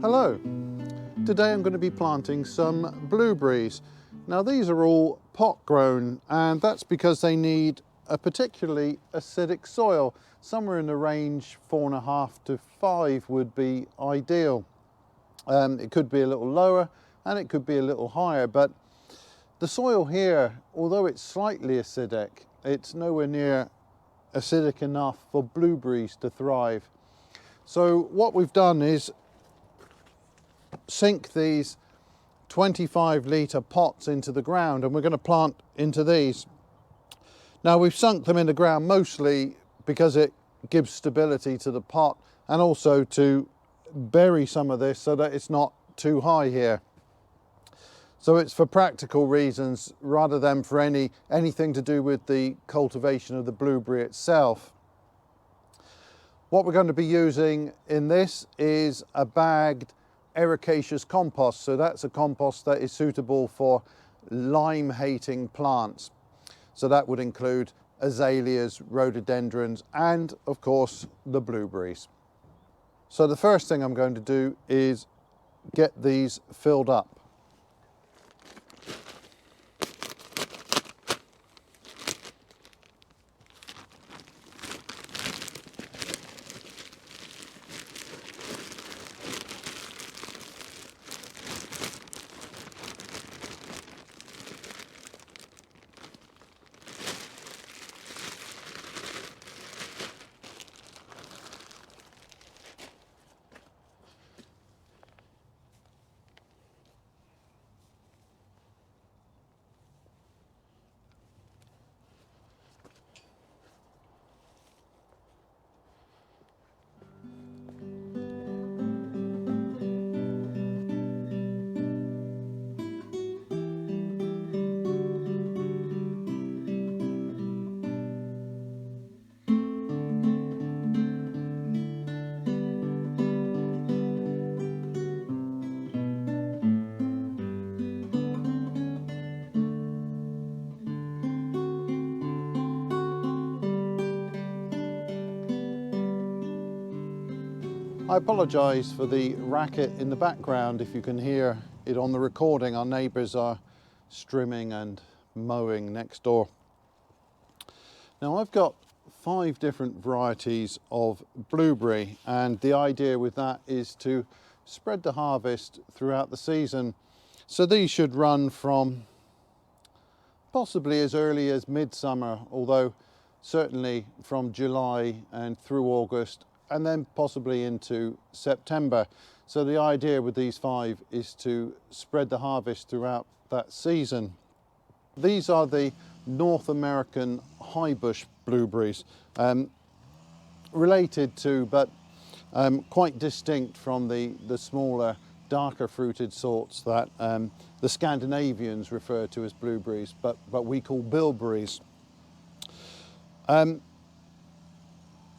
Hello, today I'm going to be planting some blueberries. Now these are all pot grown, and that's because they need a particularly acidic soil. Somewhere in the range 4.5 to 5 would be ideal. It could be a little lower and it could be a little higher, but the soil here, although it's slightly acidic, it's nowhere near acidic enough for blueberries to thrive. So what we've done is sink these 25-litre pots into the ground, and we're going to plant into these. Now we've sunk them in the ground mostly because it gives stability to the pot, and also to bury some of this so that it's not too high here. So it's for practical reasons rather than for anything to do with the cultivation of the blueberry itself. What we're going to be using in this is a bagged ericaceous compost. So that's a compost that is suitable for lime-hating plants. So that would include azaleas, rhododendrons, and of course the blueberries. So the first thing I'm going to do is get these filled up. I apologise for the racket in the background. If you can hear it on the recording, our neighbours are strimming and mowing next door. Now I've got 5 different varieties of blueberry, and the idea with that is to spread the harvest throughout the season. So these should run from possibly as early as midsummer, although certainly from July and through August, and then possibly into September. So the idea with these 5 is to spread the harvest throughout that season. These are the North American high bush blueberries, related to but quite distinct from the smaller, darker fruited sorts that the Scandinavians refer to as blueberries, but we call bilberries.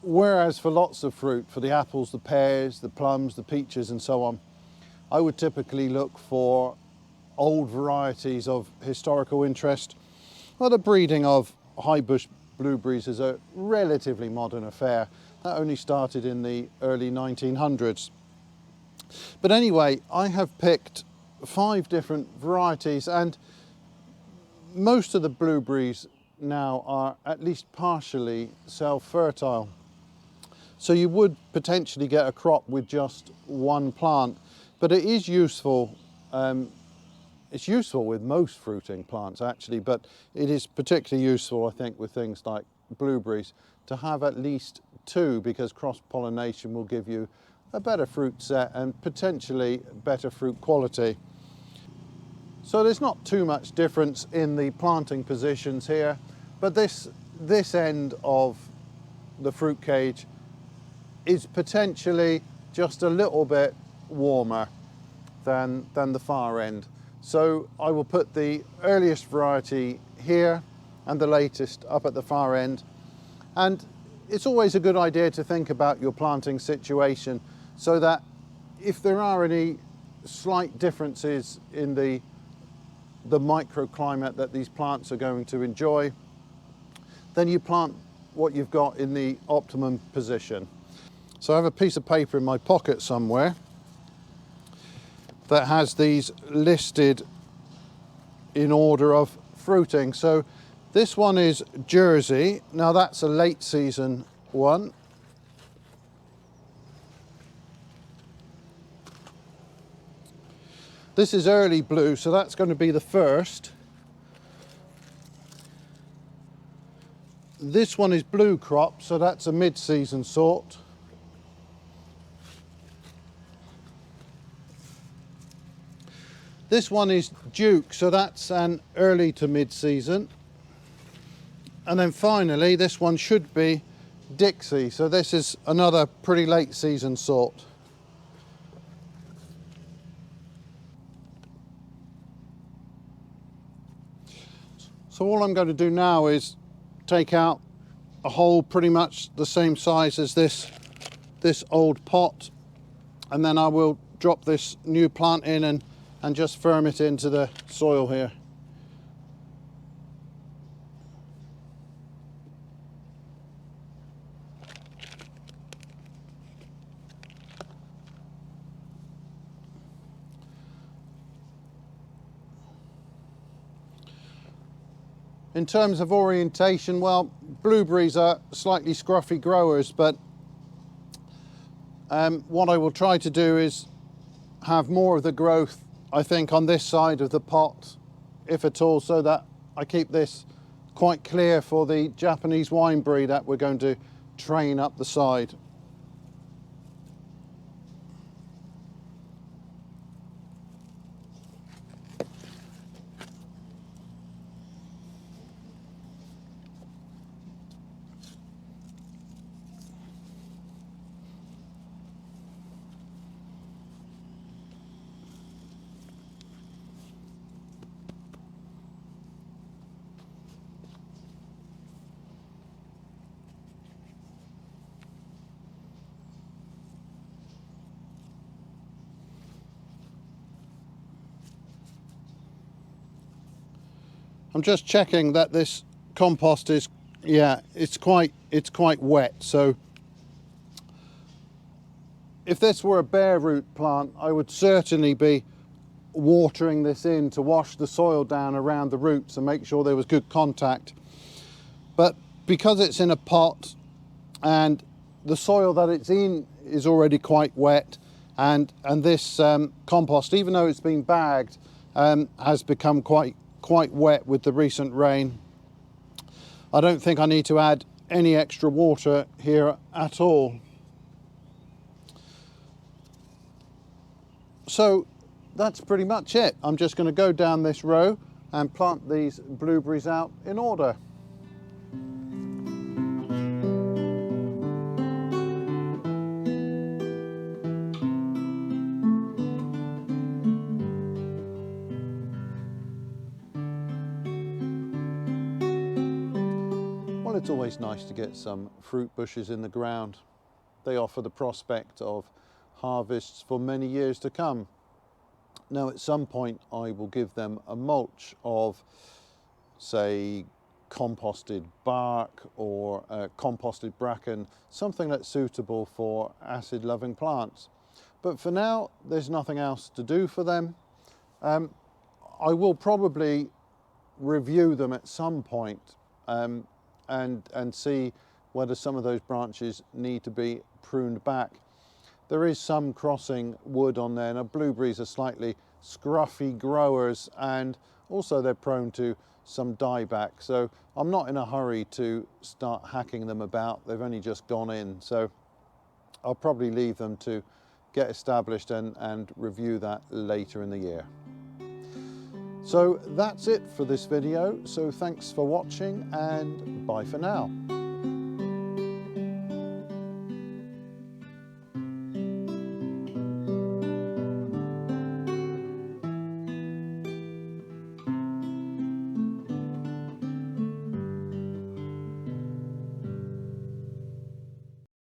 Whereas for lots of fruit, for the apples, the pears, the plums, the peaches and so on, I would typically look for old varieties of historical interest. Well, the breeding of high bush blueberries is a relatively modern affair. That only started in the early 1900s. But anyway, I have picked 5 different varieties, and most of the blueberries now are at least partially self-fertile. So you would potentially get a crop with just one plant, but it is useful. It's useful with most fruiting plants actually, but it is particularly useful, I think, with things like blueberries to have at least 2, because cross-pollination will give you a better fruit set and potentially better fruit quality. So there's not too much difference in the planting positions here, but this end of the fruit cage is potentially just a little bit warmer than the far end. So I will put the earliest variety here and the latest up at the far end. And it's always a good idea to think about your planting situation, so that if there are any slight differences in the microclimate that these plants are going to enjoy, then you plant what you've got in the optimum position. So I have a piece of paper in my pocket somewhere, that has these listed in order of fruiting. So this one is Jersey. Now that's a late season one. This is Earliblue, so that's going to be the first. This one is Bluecrop, so that's a mid-season sort. This one is Duke, so that's an early to mid-season. And then finally, this one should be Dixi, so this is another pretty late season sort. So all I'm going to do now is take out a hole pretty much the same size as this old pot, and then I will drop this new plant in and just firm it into the soil here. In terms of orientation, well, blueberries are slightly scruffy growers, but what I will try to do is have more of the growth, I think, on this side of the pot, if at all, so that I keep this quite clear for the Japanese wineberry that we're going to train up the side. I'm just checking that this compost is, yeah, it's quite wet. So if this were a bare root plant, I would certainly be watering this in to wash the soil down around the roots and make sure there was good contact. But because it's in a pot and the soil that it's in is already quite wet, and this compost, even though it's been bagged, has become quite wet with the recent rain, I don't think I need to add any extra water here at all. So that's pretty much it. I'm just going to go down this row and plant these blueberries out in order. Well, it's always nice to get some fruit bushes in the ground. They offer the prospect of harvests for many years to come. Now, at some point I will give them a mulch of, say, composted bark or composted bracken, something that's suitable for acid-loving plants. But for now, there's nothing else to do for them. I will probably review them at some point and see whether some of those branches need to be pruned back. There is some crossing wood on there. Now, blueberries are slightly scruffy growers, and also they're prone to some dieback. So I'm not in a hurry to start hacking them about. They've only just gone in. So I'll probably leave them to get established and review that later in the year. So that's it for this video. So thanks for watching, and bye for now.